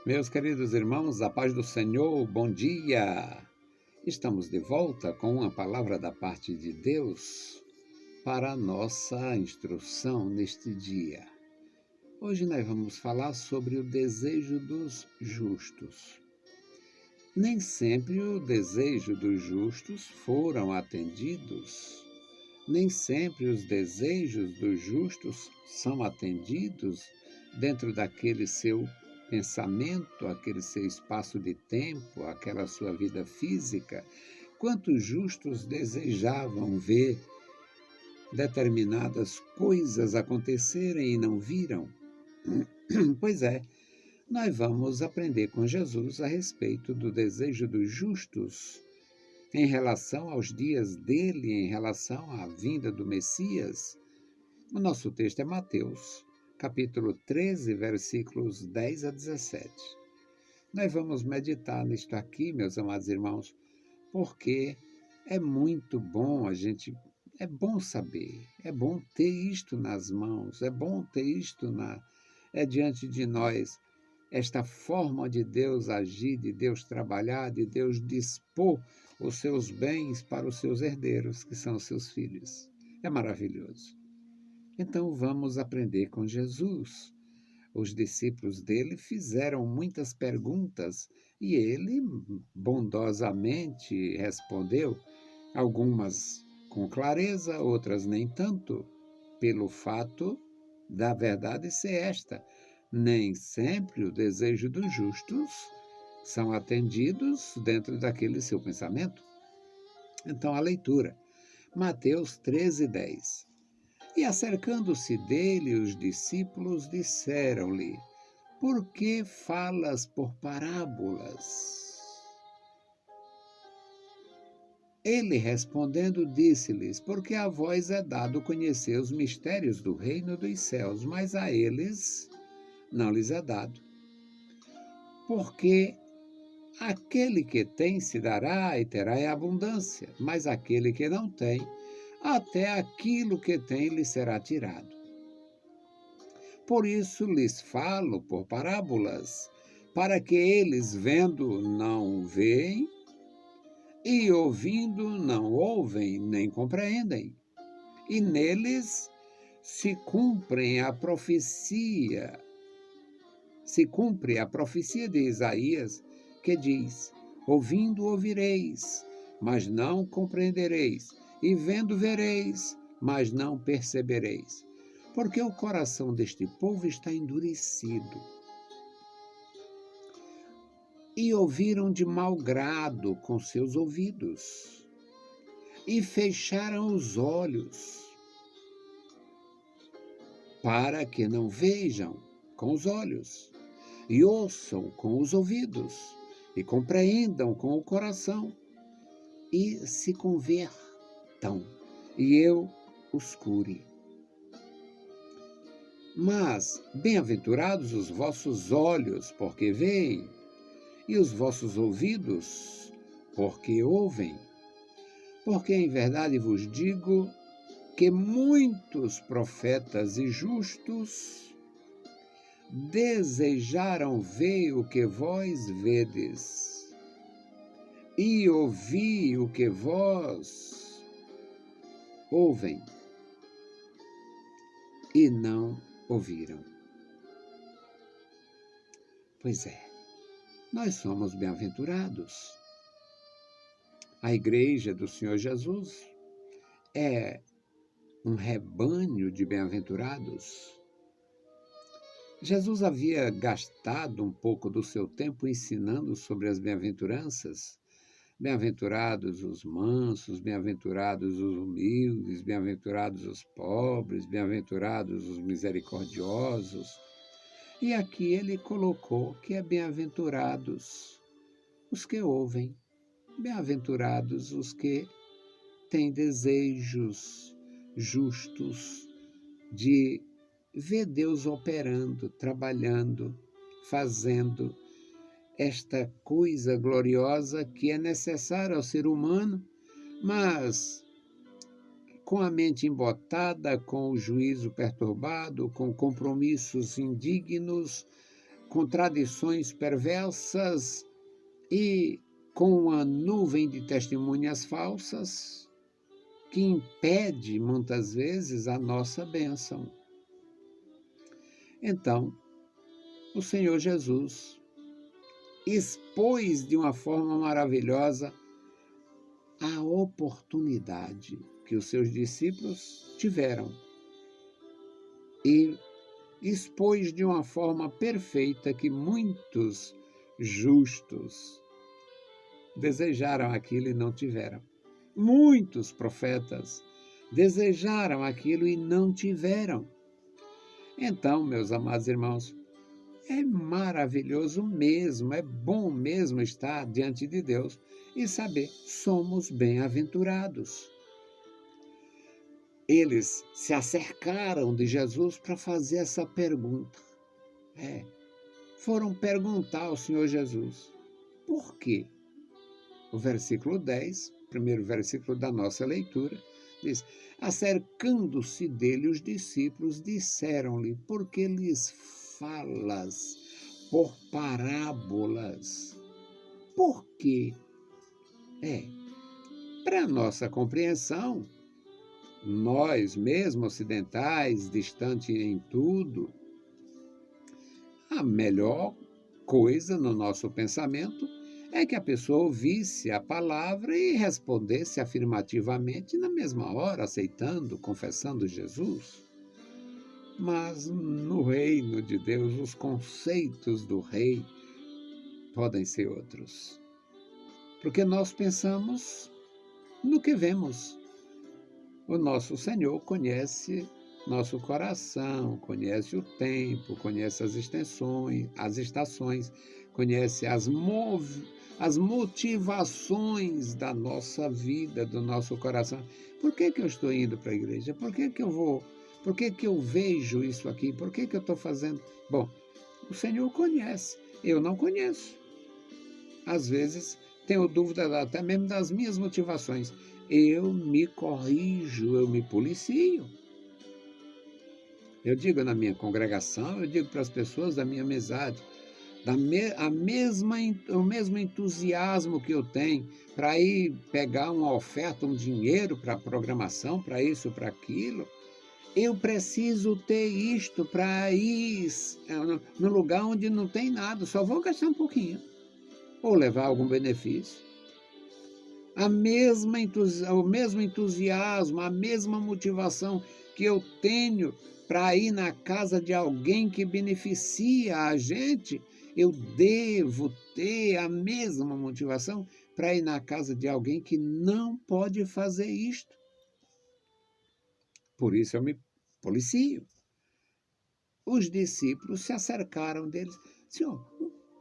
Meus queridos irmãos, a paz do Senhor, bom dia! Estamos de volta com uma palavra da parte de Deus para a nossa instrução neste dia. Hoje nós vamos falar sobre o desejo dos justos. Nem sempre o desejo dos justos foram atendidos. Nem sempre os desejos dos justos são atendidos dentro daquele seu pensamento, aquele seu espaço de tempo, aquela sua vida física. Quantos justos desejavam ver determinadas coisas acontecerem e não viram? Pois é, nós vamos aprender com Jesus a respeito do desejo dos justos em relação aos dias dele, em relação à vinda do Messias. O nosso texto é Mateus, capítulo 13, versículos 10 a 17. Nós vamos meditar nisto aqui, meus amados irmãos, porque é muito bom é bom saber, é bom ter isto nas mãos, é bom ter isto diante de nós, esta forma de Deus agir, de Deus trabalhar, de Deus dispor os seus bens para os seus herdeiros, que são os seus filhos. É maravilhoso. Então vamos aprender com Jesus. Os discípulos dele fizeram muitas perguntas e ele bondosamente respondeu, algumas com clareza, outras nem tanto, pelo fato da verdade ser esta: nem sempre o desejo dos justos são atendidos dentro daquele seu pensamento. Então, a leitura. Mateus 13, 10. E acercando-se dele, os discípulos disseram-lhe: por que falas por parábolas? Ele respondendo disse-lhes: porque a vós é dado conhecer os mistérios do reino dos céus, mas a eles não lhes é dado. Porque aquele que tem se dará e terá em abundância, mas aquele que não tem, até aquilo que tem lhe será tirado. Por isso lhes falo por parábolas, para que eles vendo não veem, e ouvindo não ouvem nem compreendem. E neles se cumpre a profecia de Isaías, que diz: ouvindo ouvireis, mas não compreendereis, e vendo vereis, mas não percebereis. Porque o coração deste povo está endurecido. E ouviram de mau grado com seus ouvidos, e fecharam os olhos, para que não vejam com os olhos, e ouçam com os ouvidos, e compreendam com o coração, e se convertam, e eu os cure. Mas bem-aventurados os vossos olhos, porque veem, e os vossos ouvidos, porque ouvem. Porque em verdade vos digo que muitos profetas e justos desejaram ver o que vós vedes, e ouvir o que vós ouvem, e não ouviram. Pois é, nós somos bem-aventurados. A igreja do Senhor Jesus é um rebanho de bem-aventurados. Jesus havia gastado um pouco do seu tempo ensinando sobre as bem-aventuranças. Bem-aventurados os mansos, bem-aventurados os humildes, bem-aventurados os pobres, bem-aventurados os misericordiosos. E aqui ele colocou que é bem-aventurados os que ouvem, bem-aventurados os que têm desejos justos de ver Deus operando, trabalhando, fazendo esta coisa gloriosa que é necessária ao ser humano, mas com a mente embotada, com o juízo perturbado, com compromissos indignos, contradições perversas e com uma nuvem de testemunhas falsas que impede, muitas vezes, a nossa bênção. Então, o Senhor Jesus expôs de uma forma maravilhosa a oportunidade que os seus discípulos tiveram e expôs de uma forma perfeita que muitos justos desejaram aquilo e não tiveram. Muitos profetas desejaram aquilo e não tiveram. Então, meus amados irmãos, é maravilhoso mesmo, é bom mesmo estar diante de Deus e saber, somos bem-aventurados. Eles se acercaram de Jesus para fazer essa pergunta. Foram perguntar ao Senhor Jesus, por quê? O versículo 10, primeiro versículo da nossa leitura, diz, acercando-se dele os discípulos, disseram-lhe, por que lhes falas por parábolas? Por quê? Para nossa compreensão, nós mesmo ocidentais, distantes em tudo, a melhor coisa no nosso pensamento é que a pessoa ouvisse a palavra e respondesse afirmativamente na mesma hora, aceitando, confessando Jesus. Mas no reino de Deus, os conceitos do rei podem ser outros. Porque nós pensamos no que vemos. O nosso Senhor conhece nosso coração, conhece o tempo, conhece as extensões, as estações, conhece as motivações da nossa vida, do nosso coração. Por que eu estou indo para a igreja? Por que eu vou? Por que eu vejo isso aqui? Por que eu estou fazendo? Bom, o Senhor conhece, eu não conheço. Às vezes, tenho dúvida até mesmo das minhas motivações. Eu me corrijo, eu me policio. Eu digo na minha congregação, eu digo para as pessoas da minha amizade, o mesmo entusiasmo que eu tenho para ir pegar uma oferta, um dinheiro para a programação, para isso, para aquilo, eu preciso ter isto para ir no lugar onde não tem nada, só vou gastar um pouquinho, ou levar algum benefício. O mesmo entusiasmo, a mesma motivação que eu tenho para ir na casa de alguém que beneficia a gente, eu devo ter a mesma motivação para ir na casa de alguém que não pode fazer isto. Por isso eu me policio. Os discípulos se acercaram deles. Senhor,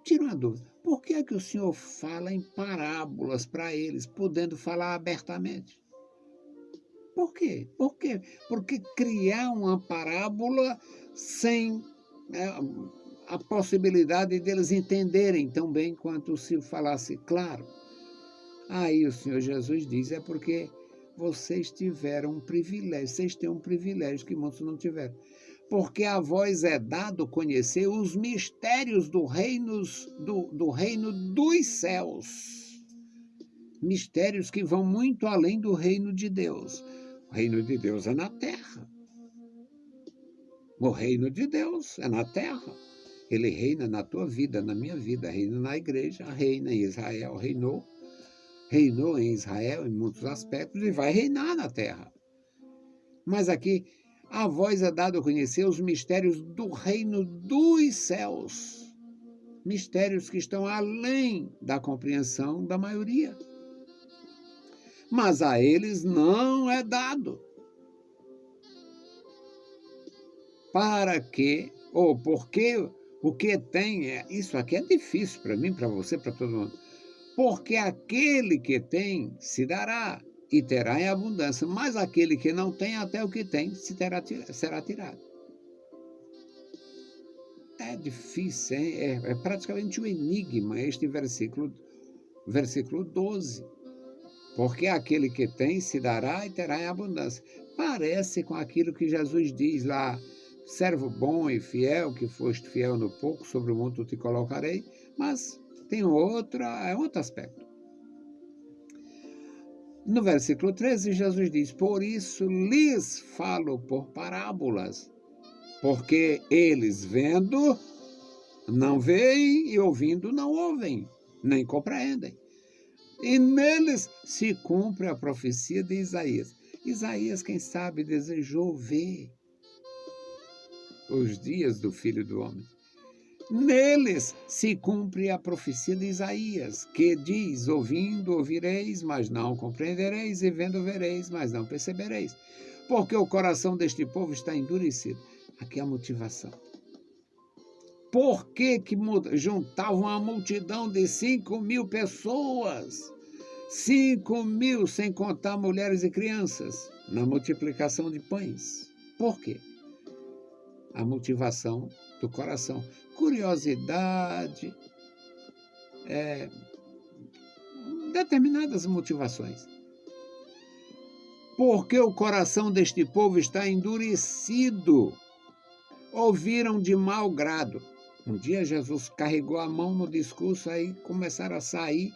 tira uma dúvida. Por que é que o Senhor fala em parábolas para eles, podendo falar abertamente? Por quê? Por quê? Porque criar uma parábola sem a possibilidade deles entenderem tão bem quanto se falasse claro. Aí o Senhor Jesus diz, é porque vocês tiveram um privilégio, vocês têm um privilégio que muitos não tiveram. Porque a vós é dado conhecer os mistérios do reino dos céus. Mistérios que vão muito além do reino de Deus. O reino de Deus é na terra. O reino de Deus é na terra. Ele reina na tua vida, na minha vida, reina na igreja, reina em Israel, reinou em Israel em muitos aspectos e vai reinar na terra. Mas aqui, a vós é dado a conhecer os mistérios do reino dos céus. Mistérios que estão além da compreensão da maioria. Mas a eles não é dado. Para que, ou porque o que tem, isso aqui é difícil para mim, para você, para todo mundo. Porque aquele que tem se dará e terá em abundância, mas aquele que não tem, até o que tem será tirado. É difícil, hein? É praticamente um enigma este versículo 12. Porque aquele que tem se dará e terá em abundância. Parece com aquilo que Jesus diz lá servo bom e fiel, que foste fiel no pouco, sobre o muito te colocarei. Mas tem outro aspecto. No versículo 13, Jesus diz: por isso lhes falo por parábolas, porque eles vendo não veem e ouvindo não ouvem, nem compreendem. E neles se cumpre a profecia de Isaías. Isaías, quem sabe, desejou ver os dias do Filho do Homem. Neles se cumpre a profecia de Isaías, que diz: ouvindo ouvireis, mas não compreendereis, e vendo vereis, mas não percebereis. Porque o coração deste povo está endurecido. Aqui é a motivação. Por que juntavam uma multidão de 5.000 pessoas? 5.000, sem contar mulheres e crianças, na multiplicação de pães. Por quê? A motivação do coração. Curiosidade, determinadas motivações. Porque o coração deste povo está endurecido. Ouviram de mau grado. Um dia Jesus carregou a mão no discurso, aí começaram a sair,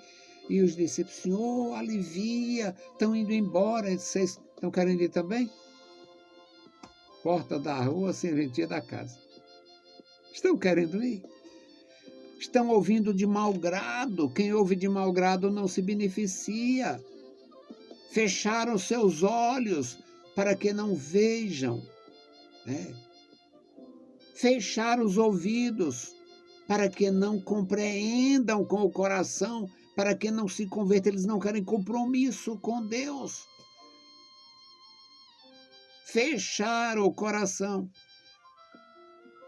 e os discípulos: Senhor, alivia, estão indo embora, vocês estão querendo ir também? Porta da rua, serventia da casa. Estão querendo ir? Estão ouvindo de mau grado. Quem ouve de mau grado não se beneficia. Fecharam seus olhos para que não vejam. Fecharam os ouvidos para que não compreendam com o coração, para que não se convertam. Eles não querem compromisso com Deus. Fecharam o coração,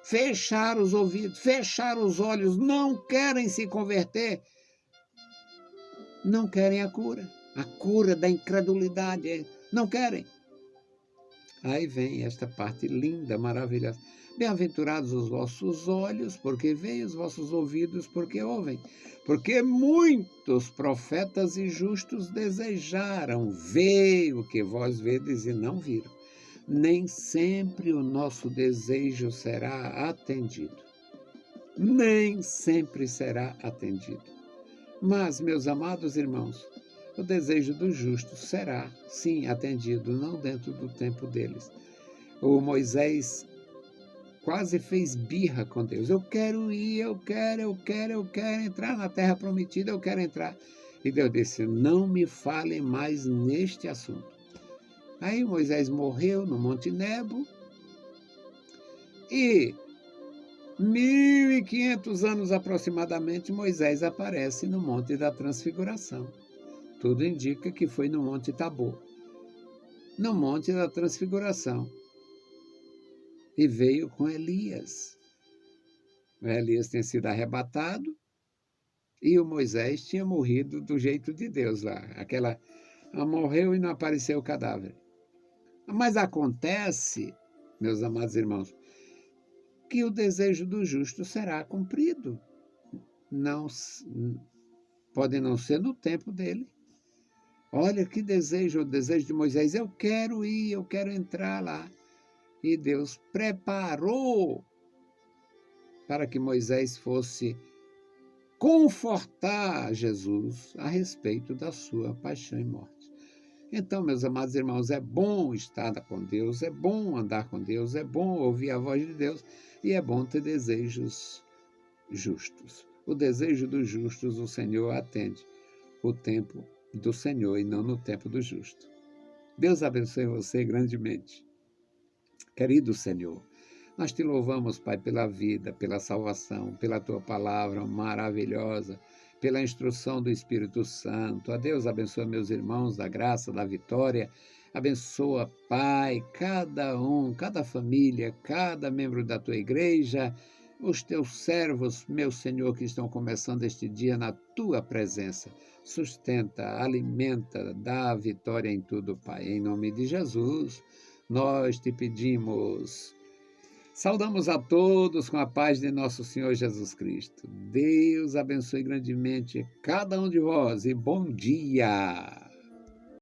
fecharam os ouvidos, fecharam os olhos, não querem se converter, não querem a cura da incredulidade, não querem. Aí vem esta parte linda, maravilhosa. Bem-aventurados os vossos olhos, porque veem, os vossos ouvidos, porque ouvem. Porque muitos profetas e justos desejaram ver o que vós vedes e não viram. Nem sempre o nosso desejo será atendido. Nem sempre será atendido. Mas, meus amados irmãos, o desejo dos justos será, sim, atendido, não dentro do tempo deles. O Moisés quase fez birra com Deus. Eu quero ir, eu quero entrar na terra prometida, eu quero entrar. E Deus disse: não me falem mais neste assunto. Aí Moisés morreu no Monte Nebo e 1.500 anos aproximadamente Moisés aparece no Monte da Transfiguração. Tudo indica que foi no Monte Tabor, no Monte da Transfiguração. E veio com Elias. O Elias tinha sido arrebatado e o Moisés tinha morrido do jeito de Deus lá. Morreu e não apareceu o cadáver. Mas acontece, meus amados irmãos, que o desejo do justo será cumprido. Não, pode não ser no tempo dele. Olha que desejo, o desejo de Moisés: eu quero ir, eu quero entrar lá. E Deus preparou para que Moisés fosse confortar Jesus a respeito da sua paixão e morte. Então, meus amados irmãos, é bom estar com Deus, é bom andar com Deus, é bom ouvir a voz de Deus e é bom ter desejos justos. O desejo dos justos o Senhor atende o tempo do Senhor e não no tempo do justo. Deus abençoe você grandemente. Querido Senhor, nós te louvamos, Pai, pela vida, pela salvação, pela tua palavra maravilhosa, pela instrução do Espírito Santo. A Deus abençoa meus irmãos da graça, da vitória. Abençoa, Pai, cada um, cada família, cada membro da tua igreja, os teus servos, meu Senhor, que estão começando este dia na tua presença. Sustenta, alimenta, dá vitória em tudo, Pai. Em nome de Jesus, nós te pedimos. Saudamos a todos com a paz de nosso Senhor Jesus Cristo. Deus abençoe grandemente cada um de vós e bom dia!